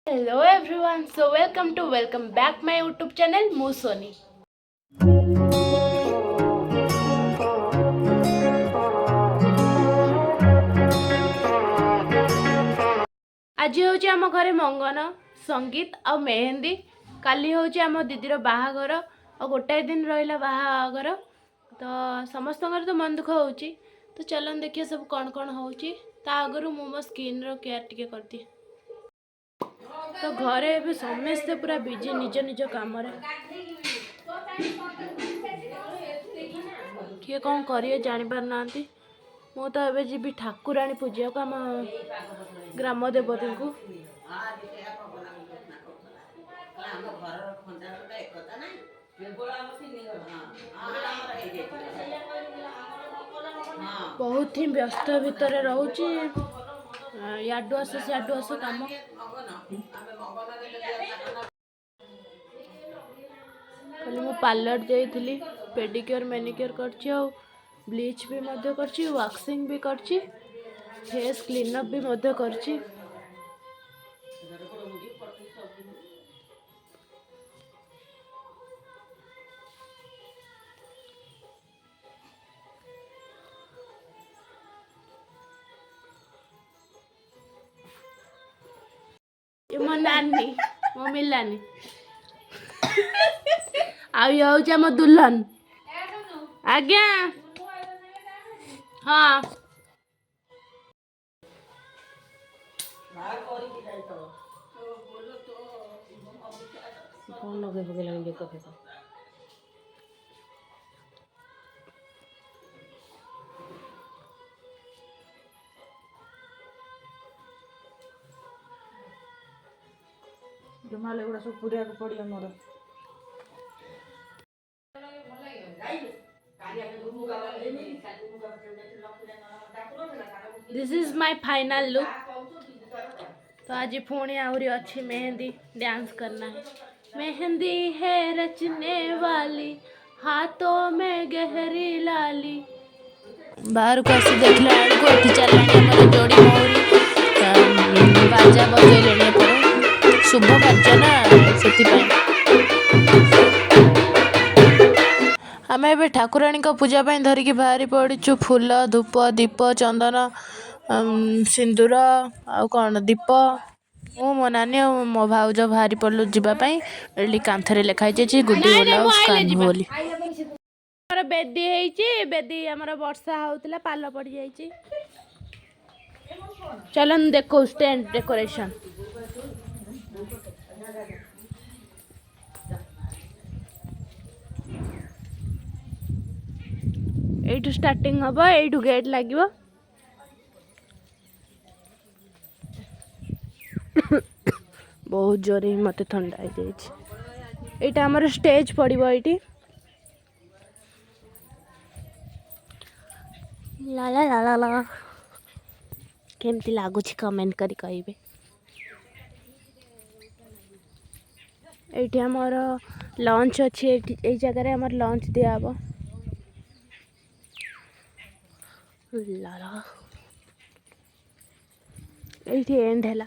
Hello everyone, so welcome back my YouTube channel ମୁଁ Sony. ଆଜି ହେଉଛି ଆମ ଘରେ ମଙ୍ଗନ, ସଙ୍ଗୀତ ଆଉ ମେହେନ୍ଦି। କାଲି ହେଉଛି ଆମ ଦିଦିର ବାହାଘର ଆଉ ଗୋଟାଏ ଦିନ ରହିଲା ବାହାଘର। ତ ସମସ୍ତଙ୍କର ତ ମନ ଦୁଃଖ ହେଉଛି। ତ ଚାଲନ୍ତୁ ଦେଖିବା ସବୁ କ'ଣ କ'ଣ ହେଉଛି। ତା ଆଗରୁ ମୁଁ ମୋ ସ୍କିନ୍ର କେୟାର ଟିକେ କରିଦିଏ। ତ ଘରେ ଏବେ ସମସ୍ତେ ପୁରା ବିଜି ନିଜ ନିଜ କାମରେ। କିଏ କ'ଣ କରିବେ ଜାଣିପାରୁନାହାନ୍ତି। ମୁଁ ତ ଏବେ ଯିବି ଠାକୁରାଣୀ ପୂଜାକୁ ଆମ ଗ୍ରାମ ଦେବତୀଙ୍କୁ। ବହୁତ ହିଁ ବ୍ୟସ୍ତ ଭିତରେ ରହୁଛି। ୟାଡୁ ଆସ ସିଆଡୁ ଆସ କାମ। କାଲି ମୁଁ ପାର୍ଲର ଯାଇଥିଲି, ପେଡିକ୍योर मैनिक्योर करछि ଆଉ ब्लीच भी मध्य करछि, वैक्सिंग भी करछि, फेस क्लीनअप भी मध्य करछि। मो नानी मो मिलानी आ ये हूँ आम दुल्हन। आज्ञा हाँ कौन लगे पकड़े बेक फेक जमाले गुड़ा सब पूरा पड़िया मोर। This is my final look. तो आज पुणी आहरी अच्छी मेहंदी डांस करना है। मेहंदी है रचने वाली, हाथों में गहरी लाली। बाहर को आसी देखला को एठी चललानी हमर जोड़ी मोहरी बाजा बजेलेनी पर शुभ कार्य ना सेति पई आमे एबे ठाकुराणी को पूजा पाई धरिकी बाहरी पड़ीचु। फूल धूप दीप चंदन सिंदूर आउ कौन दीप मु मो नानी और मो भाउज बाहरी पड़लु जीवाई। कांथरे लिखाई गुड्डी बोली बेदी है बेदी आमर वर्षा होता पाल पड़ जाइए। चलन देखो स्टैंड डेकोरेशन। एठू स्टार्टिंग हम एठू गेट लगे। बहुत जोर ही मत ठंडा हो जाए। आमर स्टेज पड़ो ये ला ला ला ला ला केमती लगुच कमेंट करी कहिबे। एठी हमर लंच अच्छी ए जगह हमर लंच दिया हबो। लाला एठी एंड हैला।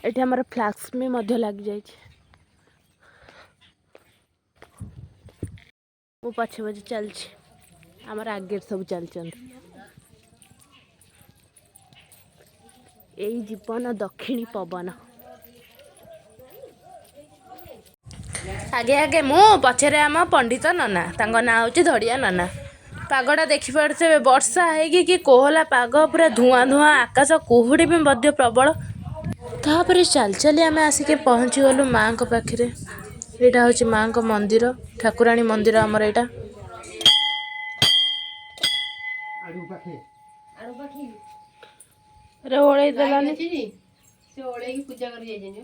एठी हमर फ्लास्क में मध्य लग जाई छै। मु पछे बजे चल छी, हमर आगे सब चल चंद। एई जीवन दक्षिणी पवन। आगे आगे मु पछरे आम पंडित नना तांको ना होची धड़िया नना। पागटा देखी पारे वर्षा है कि कोहला पाग पूरा धुआं धुआं आकाश कुहुड़ी भी मध्य प्रबल। तापर चल चली आम आसिक पहुँची गलु माँ को पाखे। यहाँ हूँ माँ को मंदिर, ठाकुराणी मंदिर आमर यहाँ। ओल्हे देलानी से ओल्हे की पूजा कर जाई जे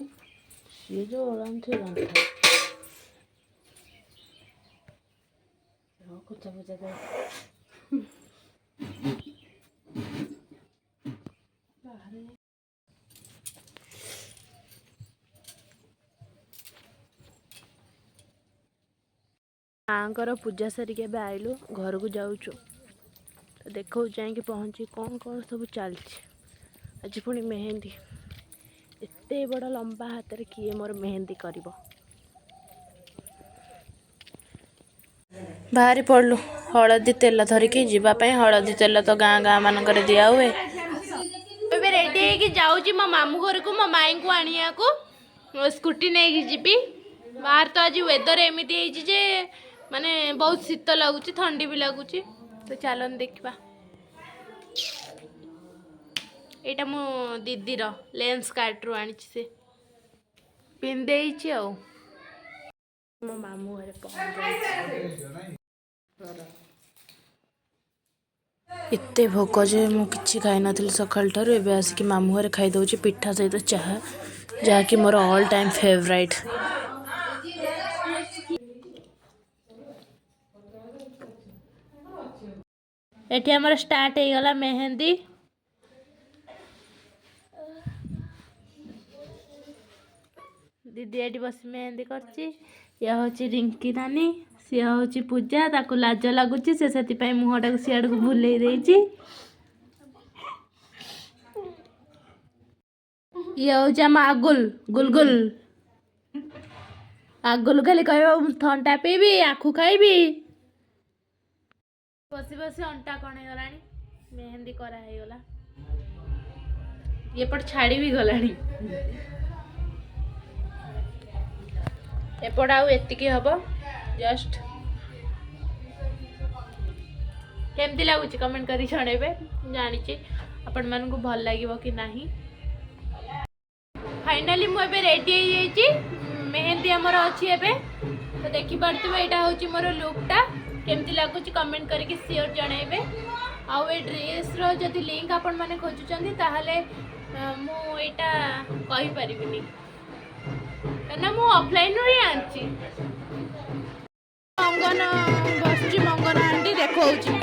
ये जो ओलांथे कुछ पूजा कर माँकर पूजा सारिक आइलु घर को जाऊँ। तो देखो जाकि पहुँची कौन कौन सब चलती। आज पुणी मेहंदी एते एते बड़ लंबा हाथ रे किए मोर मेहंदी करिवो। बाहरी पड़लु हलदी तेल धरिकी जीवाई। हलदी तेल तो गाँ गाँ मानक दिया हुए। ଏବେ ରେଡି ହେଇକି ଯାଉଛି ମୋ ମାମୁଁ ଘରକୁ ମୋ ମାଇଁଙ୍କୁ ଆଣିବାକୁ। ସ୍କୁଟି ନେଇକି ଯିବି। ବାହାର ତ ଆଜି ୱେଦର ଏମିତି ହେଇଛି ଯେ ମାନେ ବହୁତ ଶୀତ ଲାଗୁଛି, ଥଣ୍ଡି ବି ଲାଗୁଛି। ତ ଚାଲନ୍ତୁ ଦେଖିବା। ଏଇଟା ମୋ ଦିଦିର ଲେନ୍ସ କାର୍ଟରୁ ଆଣିଛି, ସେ ପିନ୍ଧେଇଛି ଆଉ। ମୋ ମାମୁଁ ଘରେ ପହଞ୍ଚିଯାଇଛି। ଏତେ ଭୋକ ଯେ ମୁଁ କିଛି ଖାଇନଥିଲି ସକାଳ ଠାରୁ। ଏବେ ଆସିକି ମାମୁଁ ଘରେ ଖାଇଦେଉଛି ପିଠା ସହିତ ଚାହା, ଯାହାକି ମୋର ଅଲ୍ ଟାଇମ୍ ଫେଭରାଇଟ୍। ଏଠି ଆମର ଷ୍ଟାର୍ଟ ହେଇଗଲା ମେହେନ୍ଦି। दीदी एटी बस मेहंदी करची। या होची रिंकी नानी, सी होची पूजा। ताकू लाज लगुच से से मुहटा को सियाड़ को भूले देची। ये होची आम आगुल गुलगुल। आगुल खाली कह थंडा पीबी, आखु खाइबी। बसी बसी अंटा कण गला, मेहंदी करा है गला। ये पट छाड़ी भी गलानी। एपट आउ एतिकी हब जस्ट। केमती लगुच कमेंट करी जणेबे। जानी आपण मानकु भल लागिवो कि नाही। फाइनली मु एबे रेडी हो जाइए। मेहंदी आमर अच्छी एबे तो देखि पारथिबे। एटा होची मोर लुकटा। केमती लगुच कमेंट करके शेयर जणेबे। आउ ए ड्रेस रो जदि लिंक आपण माने खोजुचंदी ताहाले मु एटा कहि परिबिनी, ना मु ऑफलाइन रे आंची। मंगन बसची, मंगन आंटी देखौची।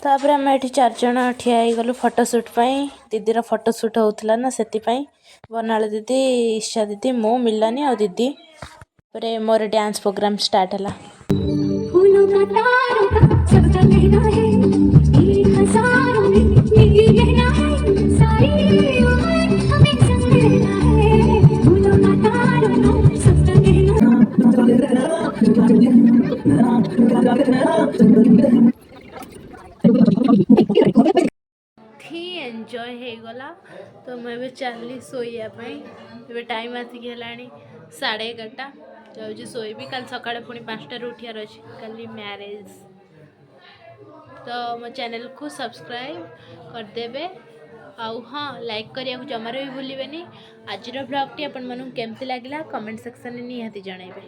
तापर आम ये 4 जण ठिया गलु फोटोशूट पाई। दीदीर फोटोशूट होता ना, से बनाल दीदी, ईशा दीदी, मो मिलानी आ दीदी। मोर डांस प्रोग्राम स्टार्ट है। एंजॉय हो गला। तो मैं चलली शोवाई। ये टाइम आसिक है 11:30। जाऊँ शोबी। कल सका पुणी 5टार उठार अच्छे, कल मैरेज। तो मो चैनल को सब्सक्राइब करदे। आउ हाँ, लाइक करने को जमार भी भूलें। आज ब्लॉग टी आपमनकु केमती लगिला कमेंट सेक्शन में निहाती जणाइबे।